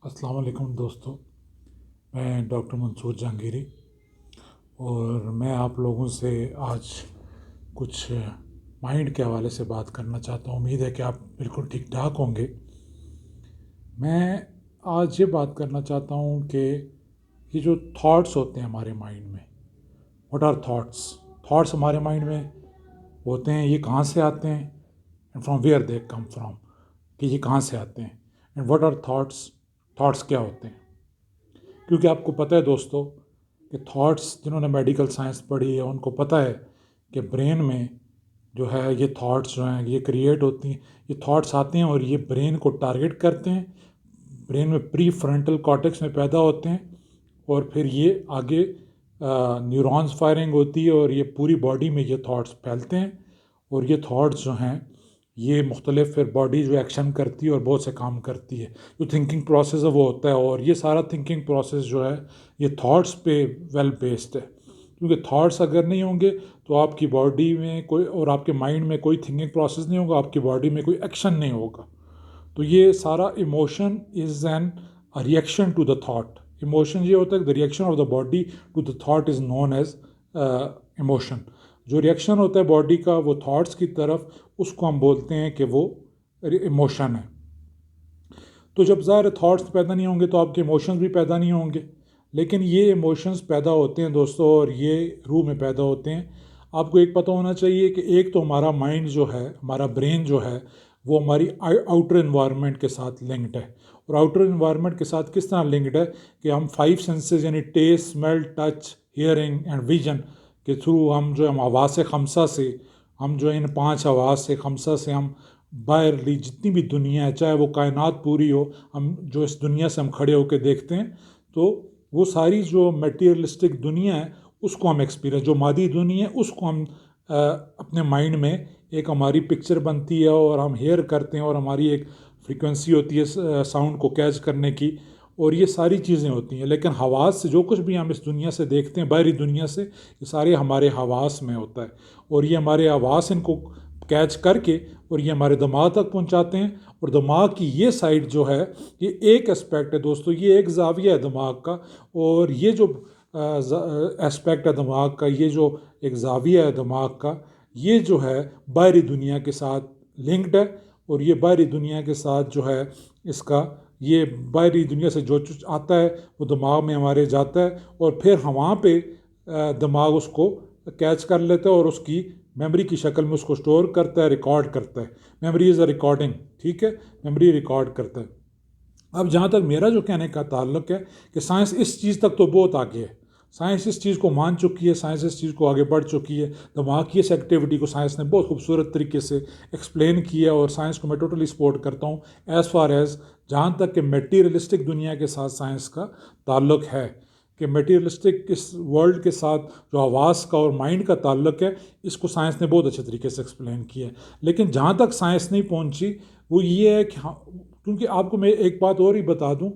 अस्सलाम वालेकुम दोस्तों। मैं डॉक्टर मंसूर जहांगीरी और मैं आप लोगों से आज कुछ माइंड के हवाले से बात करना चाहता हूँ। उम्मीद है कि आप बिल्कुल ठीक ठाक होंगे। मैं आज ये बात करना चाहता हूँ कि ये जो थॉट्स होते हैं हमारे माइंड में, व्हाट आर थॉट्स। थॉट्स हमारे माइंड में होते हैं, ये कहाँ से आते हैं and from where they come from, कि ये कहाँ से आते हैं and what are thoughts. Thoughts क्या होते हैं? क्योंकि आपको पता है दोस्तों कि थॉट्स, जिन्होंने मेडिकल साइंस पढ़ी है उनको पता है कि ब्रेन में जो है ये थॉट्स जो हैं ये क्रिएट होती हैं। ये थॉट्स आते हैं और ये ब्रेन को टारगेट करते हैं। ब्रेन में प्री फ्रंटल कॉर्टेक्स में पैदा होते हैं और फिर ये आगे न्यूरॉन्स फायरिंग होती है और ये पूरी बॉडी में ये थॉट्स फैलते हैं। और ये थॉट्स जो हैं ये मुख्तलिफ फिर बॉडी जो एक्शन करती है और बहुत से काम करती है। जो थिंकिंग प्रोसेस है वो होता है और ये सारा थिंकिंग प्रोसेस जो है ये थॉट्स पे वेल बेस्ड है। क्योंकि थॉट्स अगर नहीं होंगे तो आपकी बॉडी में कोई और आपके माइंड में कोई थिंकिंग प्रोसेस नहीं होगा, आपकी बॉडी में कोई एक्शन नहीं होगा। तो ये सारा emotion is an reaction to the thought. Emotion ये होता है, the reaction of the body to the thought is known as emotion. जो रिएक्शन होता है बॉडी का वो थॉट्स की तरफ, उसको हम बोलते हैं कि वो इमोशन है। तो जब ज़ाहिर थॉट्स पैदा नहीं होंगे तो आपके इमोशंस भी पैदा नहीं होंगे। लेकिन ये इमोशंस पैदा होते हैं दोस्तों और ये रूह में पैदा होते हैं। आपको एक पता होना चाहिए कि एक तो हमारा माइंड जो है, हमारा ब्रेन जो है, वो हमारी आउटर इन्वायरमेंट के साथ लिंक्ड है। और आउटर इन्वायरमेंट के साथ किस तरह लिंक्ड है कि हम 5 सेंसेस यानी taste, smell, touch, hearing and vision के थ्रू हम जो हम हवास खमसा से, हम जो इन 5 हवास से खमसा से हम बाहरली जितनी भी दुनिया है, चाहे वो कायनात पूरी हो, हम जो इस दुनिया से हम खड़े होकर देखते हैं तो वो सारी जो मटेरियलिस्टिक दुनिया है उसको हम एक्सपीरियंस, जो मादी दुनिया है उसको हम अपने माइंड में एक हमारी पिक्चर बनती है और हम हेयर करते हैं और हमारी एक फ्रीक्वेंसी होती है साउंड को कैच करने की, और ये सारी चीज़ें होती हैं। लेकिन हवास से जो कुछ भी हम इस दुनिया से देखते हैं, बाहरी दुनिया से, ये सारे हमारे हवास में होता है। और ये हमारे हवास इनको कैच करके और ये हमारे दिमाग तक पहुंचाते हैं। और दिमाग की ये साइड जो है ये एक एस्पेक्ट है दोस्तों, ये एक जाविया है दिमाग का। और ये जो एस्पेक्ट है दिमाग का, ये जो एक जाविया है दिमाग का, ये जो है बाहरी दुनिया के साथ लिंक्ड है। और ये बाहरी दुनिया के साथ जो है इसका, ये बाहरी दुनिया से जो कुछ आता है वो दिमाग में हमारे जाता है और फिर हम वहाँ पे दिमाग उसको कैच कर लेता है और उसकी मेमोरी की शक्ल में उसको स्टोर करता है, रिकॉर्ड करता है। मेमोरी इज़ अ रिकॉर्डिंग, ठीक है, मेमोरी रिकॉर्ड करता है। अब जहाँ तक मेरा जो कहने का ताल्लुक है कि साइंस इस चीज़ तक तो बहुत आगे है, साइंस इस चीज़ को मान चुकी है, साइंस इस चीज़ को आगे बढ़ चुकी है। दिमाग की इस एक्टिविटी को साइंस ने बहुत खूबसूरत तरीके से एक्सप्लेन किया और साइंस को मैं टोटली सपोर्ट करता हूँ एज़ फार एज़ जहाँ तक कि मटीरियलिस्टिक दुनिया के साथ साइंस का ताल्लुक है। कि मटीरियलिस्टिक इस वर्ल्ड के साथ जो आवाज़ का और माइंड का ताल्लुक है, इसको साइंस ने बहुत अच्छे तरीके से एक्सप्लेन किया है। लेकिन जहाँ तक साइंस नहीं पहुँची वो ये है कि हाँ, क्योंकि आपको मैं एक बात और ही बता दूं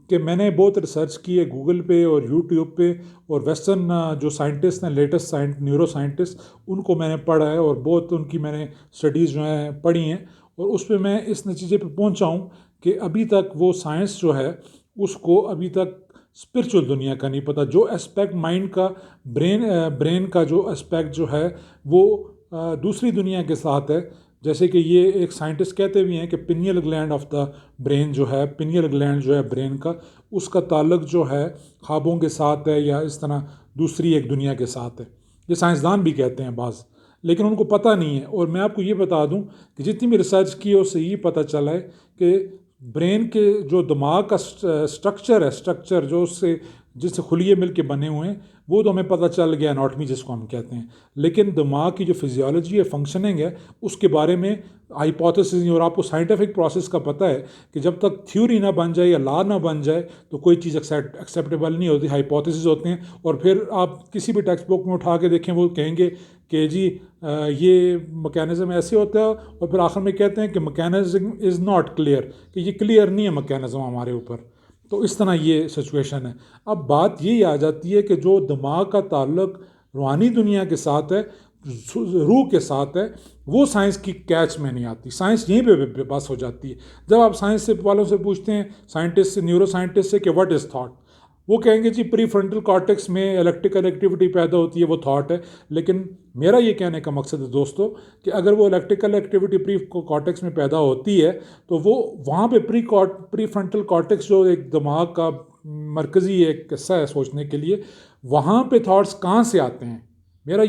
कि मैंने बहुत रिसर्च की है गूगल पे और यूट्यूब पे, और वेस्टर्न जो साइंटिस्ट हैं, लेटेस्ट न्यूरो साइंटिस्ट, उनको मैंने पढ़ा है और बहुत उनकी मैंने स्टडीज़ जो हैं पढ़ी हैं। और उस पर मैं इस नतीजे पे पहुंचा हूं कि अभी तक वो साइंस जो है उसको अभी तक स्पिरिचुअल दुनिया का नहीं पता। जो एस्पेक्ट माइंड का, ब्रेन का जो एस्पेक्ट जो है वो दूसरी दुनिया के साथ है। जैसे कि ये एक साइंटिस्ट कहते भी हैं कि pineal gland of the brain जो है, पिनियल ग्लैंड जो है ब्रेन का, उसका ताल्लुक जो है ख्वाबों के साथ है या इस तरह दूसरी एक दुनिया के साथ है। ये साइंसदान भी कहते हैं बाज़, लेकिन उनको पता नहीं है। और मैं आपको ये बता दूं कि जितनी भी रिसर्च की है उससे ये पता चला है कि ब्रेन के जो दिमाग का स्ट्रक्चर है, स्ट्रक्चर जो उससे जिससे खुलिए मिल के बने हुए हैं, वो तो हमें पता चल गया, एनाटॉमी जिसको हम कहते हैं। लेकिन दिमाग की जो फिजियोलॉजी है, फंक्शनिंग है, उसके बारे में हाइपोथेसिस, और आपको साइंटिफिक प्रोसेस का पता है कि जब तक थ्योरी ना बन जाए या लॉ ना बन जाए तो कोई चीज़ एक्सेप्टेबल नहीं होती। हाइपोथेसिस होते हैं और फिर आप किसी भी टेक्स्ट बुक में उठा के देखें, वो कहेंगे कि जी ये मैकेनिज़्म ऐसे होता है, और फिर आखिर में कहते हैं कि मैकेनिज़्म इज़ नॉट क्लियर, कि ये क्लियर नहीं है मैकेनिज़्म हमारे ऊपर। तो इस तरह ये सिचुएशन है। अब बात यही आ जाती है कि जो दिमाग का ताल्लुक रूहानी दुनिया के साथ है, रूह के साथ है, वो साइंस की कैच में नहीं आती। साइंस यहीं पे बस हो जाती है। जब आप साइंस से वालों से पूछते हैं, साइंटिस्ट से, न्यूरो साइंटिस्ट से, कि व्हाट इज़ थॉट, वो कहेंगे जी प्री फ्रंटल कॉर्टेक्स में इलेक्ट्रिकल एक्टिविटी पैदा होती है, वो थॉट है। लेकिन मेरा ये कहने का मकसद है दोस्तों कि अगर वो इलेक्ट्रिकल एक्टिविटी प्री कॉर्टेक्स में पैदा होती है तो वो वहाँ पे प्री फ्रंटल कॉर्टेक्स जो एक दिमाग का मरकज़ी एक हिस्सा है सोचने के लिए, वहाँ पे थॉट्स कहाँ से आते हैं। मेरा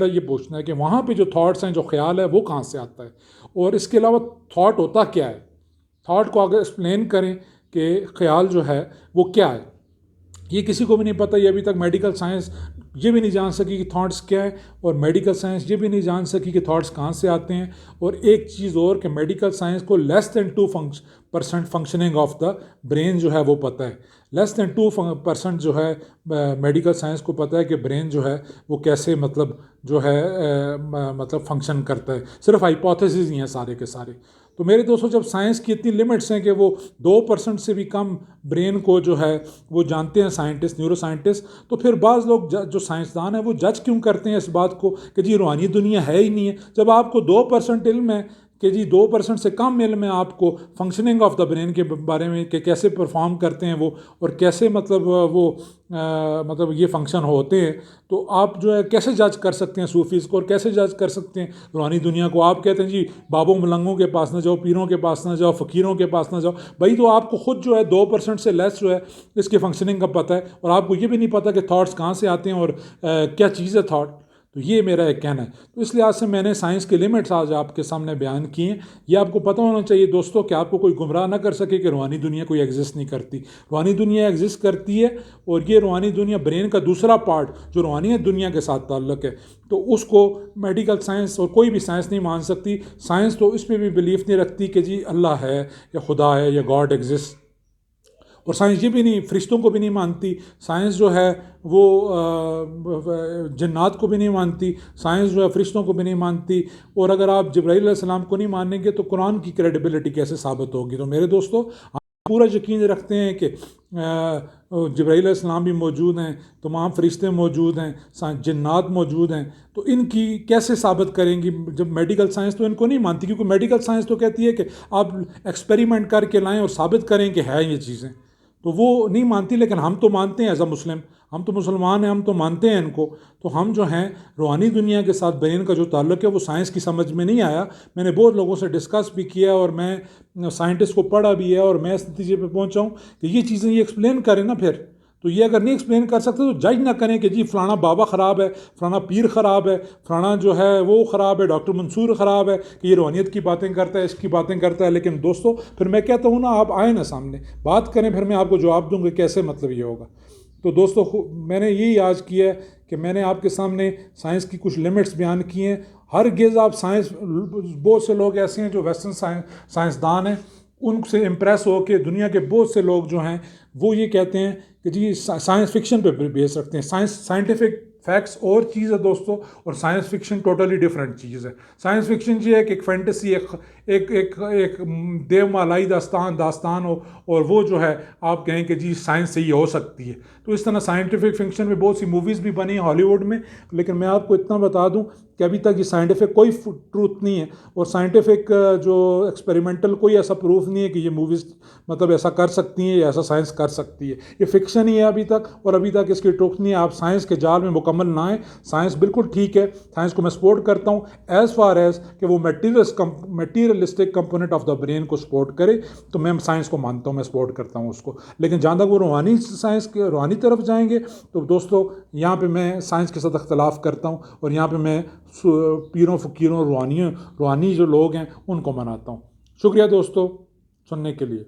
ये पूछना है कि वहाँ पे जो थॉट्स हैं, जो ख्याल है, वो कहाँ से आता है, और इसके अलावा थॉट होता क्या है। थॉट को अगर एक्सप्लेन करें कि ख्याल जो है वो क्या है, ये किसी को भी नहीं पता। ये अभी तक मेडिकल साइंस ये भी नहीं जान सकी कि थॉट्स क्या है, और मेडिकल साइंस ये भी नहीं जान सकी कि थॉट्स कहाँ से आते हैं। और एक चीज़ और कि मेडिकल साइंस को less than 2% functioning of the brain जो है वो पता है। लेस दैन 2% जो है मेडिकल साइंस को पता है कि ब्रेन जो है वो कैसे मतलब जो है मतलब फंक्शन करता है। सिर्फ हाइपोथेसिस ही हैं सारे के सारे। तो मेरे दोस्तों, जब साइंस की इतनी लिमिट्स हैं कि वो 2% से भी कम ब्रेन को जो है वो जानते हैं साइंटिस्ट, न्यूरो साइंटिस्ट, तो फिर बाज़ लोग जो साइंसदान हैं वो जज क्यों करते हैं इस बात को कि जी रूहानी दुनिया है ही नहीं है। जब आपको 2% इल्म है कि जी 2% से कम इल्म है आपको फंक्शनिंग ऑफ द ब्रेन के बारे में कि कैसे परफॉर्म करते हैं वो, और कैसे मतलब वो मतलब ये फंक्शन होते हैं, तो आप जो है कैसे जज कर सकते हैं सूफीज़ को, और कैसे जज कर सकते हैं रूहानी दुनिया को। आप कहते हैं जी बाबों मलंगों के पास ना जाओ, पीरों के पास ना जाओ, फ़कीरों के पास ना जाओ। भाई तो आपको खुद जो है 2% से लेस जो है इसकी फंक्शनिंग का पता है, और आपको ये भी नहीं पता कि थॉट्स कहाँ से आते हैं और क्या चीज़ है थॉट। तो ये मेरा एक कहना है। तो इस लिहाज से मैंने साइंस के लिमिट्स आज आपके सामने बयान किए हैं। ये आपको पता होना चाहिए दोस्तों कि आपको कोई गुमराह ना कर सके कि रूहानी दुनिया कोई एग्जिस्ट नहीं करती। रूहानी दुनिया एग्जिस्ट करती है, और ये रूहानी दुनिया ब्रेन का दूसरा पार्ट जो रूहानियत दुनिया के साथ ताल्लुक़ है, तो उसको मेडिकल साइंस और कोई भी साइंस नहीं मान सकती। साइंस तो इस पर भी बिलीफ नहीं रखती कि जी अल्लाह है या खुदा है या गॉड एग्जिस्ट। और साइंस ये भी नहीं, फरिश्तों को भी नहीं मानती। साइंस जो है वो जन्नात को भी नहीं मानती। साइंस जो है फरिश्तों को भी नहीं मानती। और अगर आप जिब्राईल अलैहिस्सलाम को नहीं मानेंगे तो कुरान की क्रेडिबिलिटी कैसे साबित होगी। तो मेरे दोस्तों, आप पूरा यकीन रखते हैं कि जिब्राईल अलैहिस्सलाम भी मौजूद हैं, तमाम फरिश्ते मौजूद हैं, जन्नात मौजूद हैं, तो इनकी कैसे साबित करेंगी जब मेडिकल साइंस तो इनको नहीं मानती। क्योंकि मेडिकल साइंस तो कहती है कि आप एक्सपेरिमेंट करके लाएं और साबित करें कि है ये चीज़ें, तो वो नहीं मानती। लेकिन हम तो मानते हैं एज अ मुस्लिम, हम तो मुसलमान हैं, हम तो मानते हैं इनको। तो हम जो हैं रूहानी दुनिया के साथ ब्रेन का जो ताल्लुक़ है वो साइंस की समझ में नहीं आया। मैंने बहुत लोगों से डिस्कस भी किया, और मैं साइंटिस्ट को पढ़ा भी है, और मैं इस नतीजे पे पहुंचा हूँ कि ये चीज़ें ये एक्सप्लेन करें ना। फिर तो ये अगर नहीं एक्सप्लेन कर सकते तो जज ना करें कि जी फलाना बाबा ख़राब है, फलाना पीर ख़राब है, फलाना जो है वो ख़राब है, डॉक्टर मंसूर ख़राब है कि ये रूहानियत की बातें करता है, इसकी बातें करता है। लेकिन दोस्तों, फिर मैं कहता हूँ ना, आप आए ना सामने बात करें, फिर मैं आपको जवाब दूँगा कैसे मतलब ये होगा। तो दोस्तों, मैंने यही आज किया है कि मैंने आपके सामने साइंस की कुछ लिमिट्स बयान किए हैं। हरगिज़ आप साइंस, बहुत से लोग ऐसे हैं जो वेस्टर्न साइंसदान हैं, उनसे इम्प्रेस हो के दुनिया के बहुत से लोग जो हैं वो ये कहते हैं कि जी साइंस फिक्शन पे बेस रखते हैं। साइंटिफिक फैक्ट्स और चीज़ है दोस्तों, और साइंस फिक्शन टोटली डिफरेंट चीज़ है। साइंस फिक्शन ये है कि एक फैंटेसी, एक देवमालाई दास्तान हो, और वो जो है आप कहें कि जी साइंस से ही हो सकती है। तो इस तरह साइंटिफिक फिक्शन में बहुत सी मूवीज़ भी बनी हॉलीवुड में। लेकिन मैं आपको इतना बता दूं कि अभी तक ये साइंटिफिक कोई ट्रूथ नहीं है, और साइंटिफिक जो एक्सपेरिमेंटल कोई ऐसा प्रूफ नहीं है कि ये मूवीज़ मतलब ऐसा कर सकती हैं या ऐसा साइंस कर सकती है। ये फिक्शन ही है अभी तक, और अभी तक इसकी ट्रूथ नहीं है। आप साइंस के जाल में मुकम्मल ना आए। साइंस बिल्कुल ठीक है, साइंस को मैं सपोर्ट करता हूँ एज़ फार एज़ कि वो materialistic component of the brain को सपोर्ट करे, तो मैं साइंस को मानता हूँ, मैं सपोर्ट करता हूँ उसको। लेकिन जहाँ तक वो रूहानी साइंस के रूहानी तरफ जाएंगे, तो दोस्तों यहाँ पे मैं साइंस के साथ इख्तलाफ करता हूँ, और यहाँ पे मैं पीरों फ़कीरों रूहानी जो लोग हैं उनको मनाता हूँ। शुक्रिया दोस्तों सुनने के लिए।